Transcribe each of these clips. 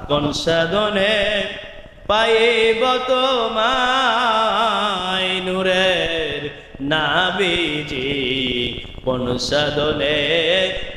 কোন সাধনে পাইব তোমায় নূরের নবীজি কোন সাধনে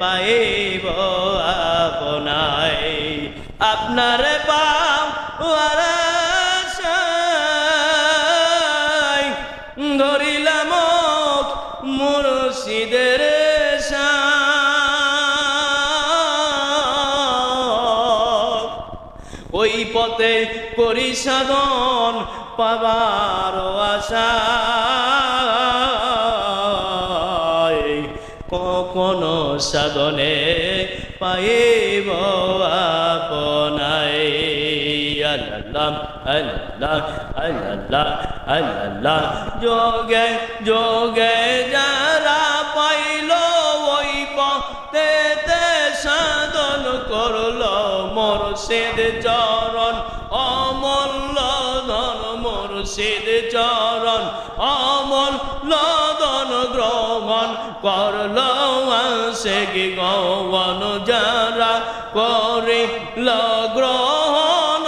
পাইব আপনায় আপনার পাওয়ার আশায় ধরিলাম মুর্শিদের ওই পথে করি সাধন পাবার আশায় কখনো সাধনে পাইব আপনায় আল্লাহ আল্লাহ আল্লাহ আল্লাহ যোগে যোগে যারা পাইল ওই পথেতে সাধন করলো মুর্শিদ চরণ অমূল্য ধন মুর্শিদ চরণ অমূল্য ধন গ্রহণ করলো আশিকি গণ যারা করিল গ্রহণ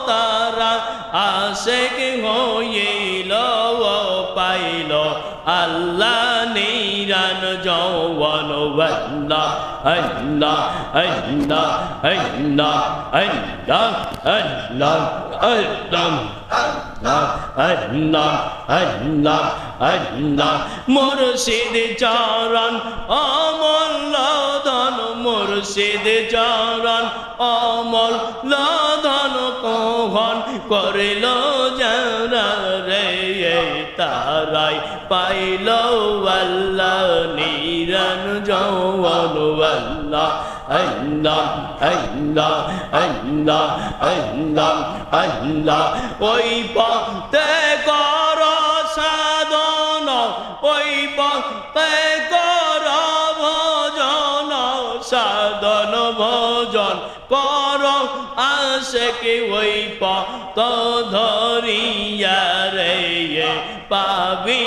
তারা আশিকি হইল পাইল আল্লাহ নিরান যৌবন আল্লাহ আল্লাহ আল্লাহ আল্লাহ আল্লাহ আল্লাহ আল্লাহ আল্লাহ আল্লাহ আল্লাহ মুর্শিদ চরণ অমূল্য ধন মুর্শিদ চরণ অমূল্য ধন কহন করিল যারা রে তারাই পাইল আল্লাহ নিরান যৌবন আল্লাহ আল্লাহ আল্লাহ আল্লাহ আল্লাহ আল্লাহ ওই পথে কর সাধন ওই পথে কর ভজন সাধন ভজন কর আশিকি ওই পথ ধরিয়া রে পাবি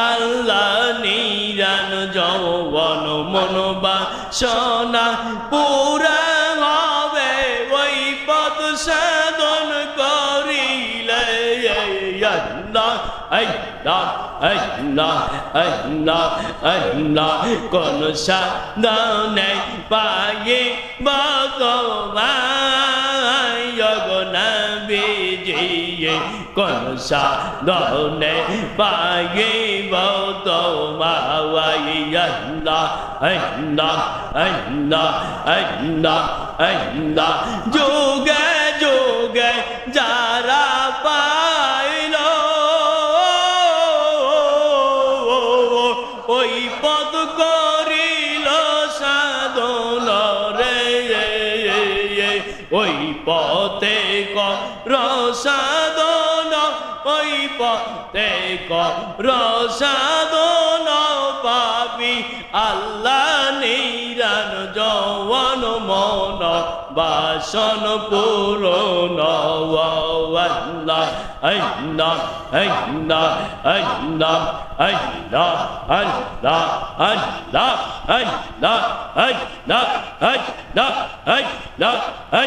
আল্লাহ নিরান যৌবন মন বাসনা পুরা হবে ওই পথ সাধন করিলে আল্লাহ আল্লাহ আল্লাহ আল্লাহ আল্লাহ কোন সাধনে পাইব তোমায় গো নবীজি কোন সাধনে পাইব তোমায় আল্লাহ আল্লাহ আল্লাহ আল্লাহ আল্লাহ যুগে যুগে যারা পাইল ওই পদ করিল সাধন রে ওই পথে কর সাধন ওই পথে কর সাধন পাবি আল্লাহ নিরান যৌবন মন বাসন পূরণ আল্লাহ আল্লাহ আল্লাহ আল্লাহ আল্লাহ আল্লাহ আল্লাহ আল্লাহ আল্লাহ আল্লাহ আল্লাহ আল্লাহ আল্লাহ আল্লাহ আল্লাহ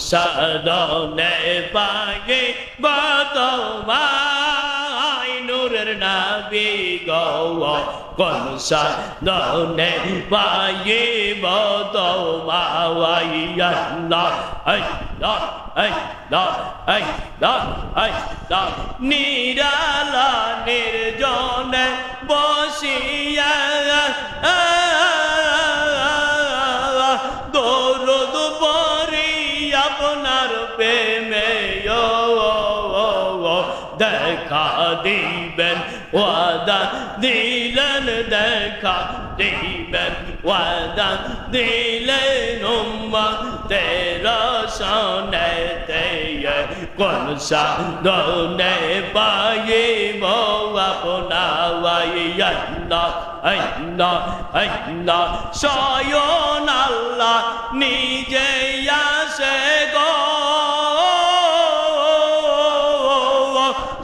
সাধনে পাইব তোমায় নূরের নবী গো কোন সাধনে পাইব তোমায় আল্লাহ আল্লাহ আল্লাহ আল্লাহ আল্লাহ নিরালা নির্জনে বসিয়া দরুদ পড়ি আপনার প্রেমে দেখা দিবেন ওয়াদা দিলেন দেখা দিবেন ওয়াদা দিলেন উম্মতের সনেতে কোন সাধনে পাইব আপনায় আল্লাহ আল্লাহ আল্লাহ স্বয়ং আল্লাহ নিজে আসে গো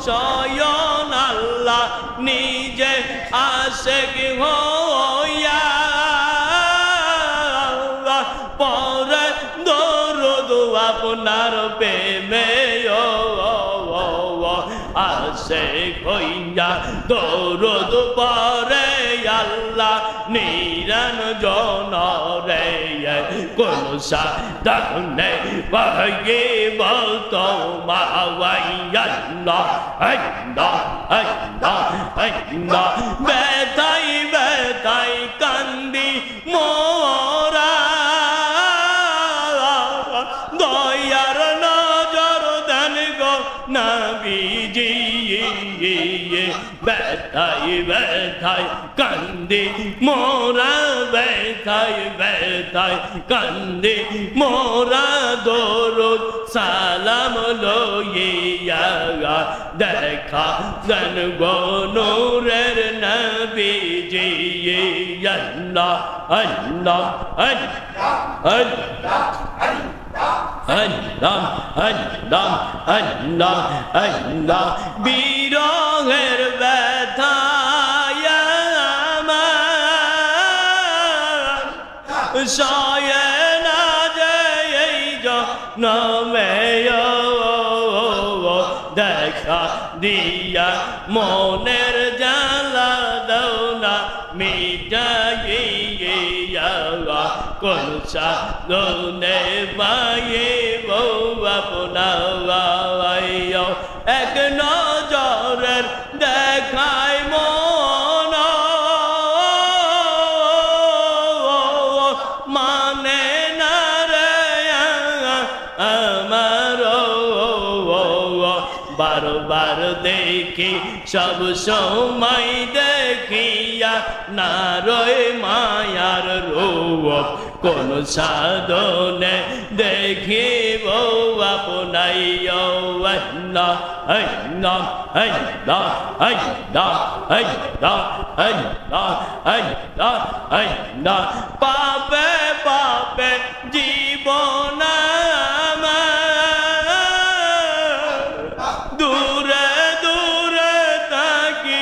স্বয়ং আল্লাহ নিজে আসে হইয়া পরে দরুদ আপনার প্রেমে আসে হইয়া দরুদ পরে আল্লাহ নিরঞ্জন রে কোন সাধনে পাইব তোমায় আল্লাহ আল্লাহ আল্লাহ আল্লাহ বেতাই বেতাই কান্দি মোরা দয়ার নজর দেন গো নবীজি বেতাই বেতাই কান্দি মোরা বেতাই বেতাই কান্দি মোরা দরুদ সালাম লইয়া দেখা দেন গো নূরের নবীজি আল্লাহ আল্লাহ আল্লাহ আল্লাহ আল্লাহ আল্লাহ আল্লাহ আল্লাহ বিরহের ব্যথায় আমার সয়ে না যে এই জন্মে দেখা দিয়া মনের জ্বালা দাও না মিটাইয়া কোন সাধনে পাইব আপনায় এক নজরের দেখায় মন মানে না রে আমার বারবার দেখি সব সময় দেখিয়া না রয় মায়ার রূপ কোন সাধনে দেখিব আপনায় আল্লাহ আল্লাহ আল্লাহ আল্লাহ আল্লাহ আল্লাহ আল্লাহ আল্লাহ পাপে পাপে জীবন দূরে দূরে থাকি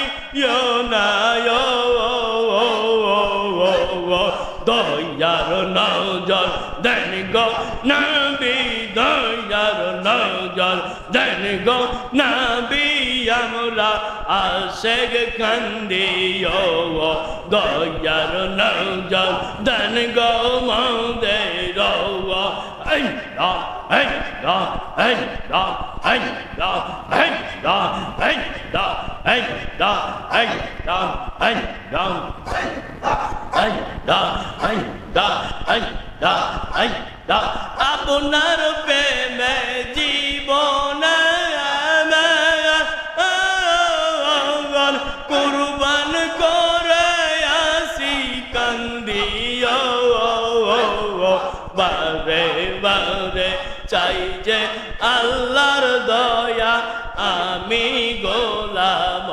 দয়ার নজর দেন গো নবী দয়ার নজর দেন গো নবী আমরা আশেক কান্দিও দয়ার নজর দেন গো মোদের আল্লাহ আল্লাহ আল্লাহ আল্লাহ আল্লাহ আল্লাহ আল্লাহ আল্লাহ আল্লাহ আল্লাহ আল্লাহ আল্লাহ আপনার প্রেমে জীবন কুরবান করে আসি কান্দিও বারে বারে চাই যে আল্লাহর দয়া আমি গোলাম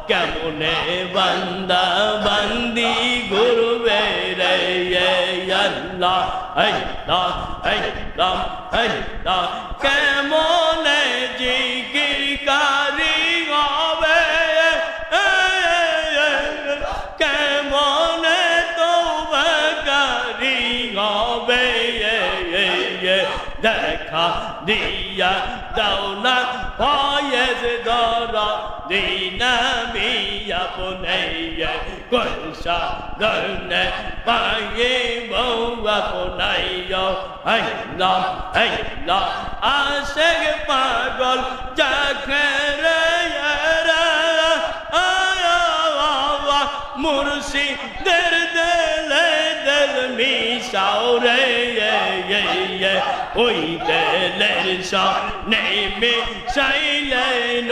কেমনে বান্দা বান্দি গুরবে রে আল্লাহ আল্লাহ আল্লাহ আল্লাহ কেমনে জিকির কারি হবে কেমনে তওবা কারি হবে দেখা দিয়া দাও না ফয়েজ দরা দিনা মিয়া আপনে কলসা দরনে পাইব আপনায় আল্লাহ আল্লাহ আশিক পাগল জাখরে মুর্শিদের দিলে দিল মিশাওরে ওই দিলের সামনে মিশাইলে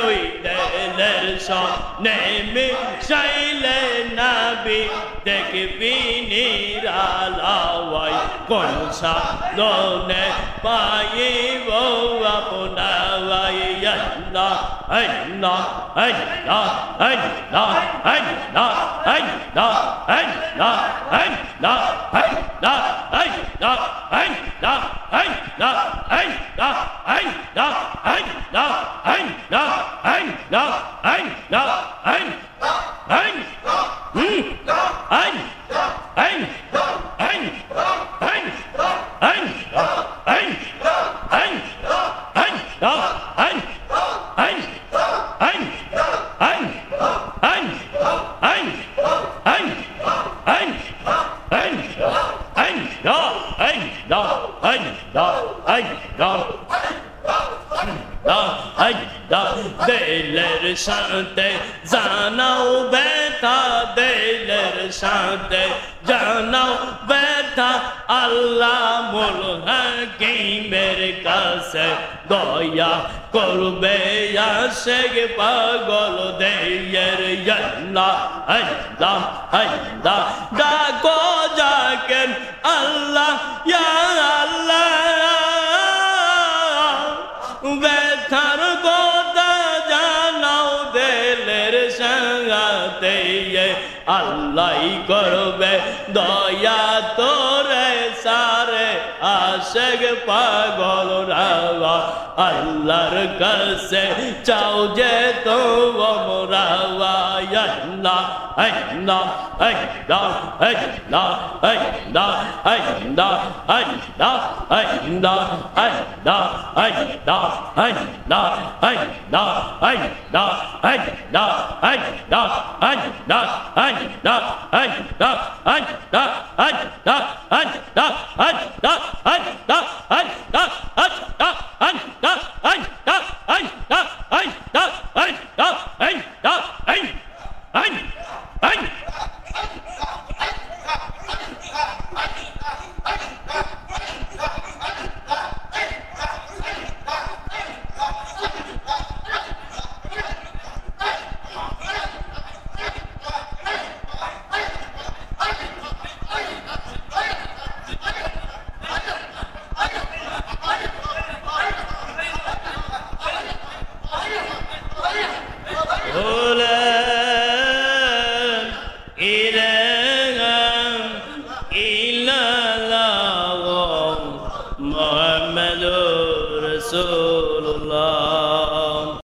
ওই দিলের সামনে মিশাইলে নবী দেখবি নিরালাওয়ায় কোন সাধনে পাইব আপনায় Deler şante zanao beta deler şante janao beta Allah mul hakimer kase doya korbe aşık pagol deyer yalla Allah Allah da kocaken Allah ya Allah betar goda janao deler şante Allah'ı করবে দয়া তোরে সারে আশিক পাগল রাওয়া আল্লাহর কাছে চাও যে তোমরা আল্লাহ আল্লাহ আল্লাহ আল্লাহ আল্লাহ আল্লাহ আল্লাহ আল্লাহ আল্লাহ আল্লাহ আল্লাহ আল্লাহ আল্লাহ আল্লাহ আল্লাহ আল্লাহ Allah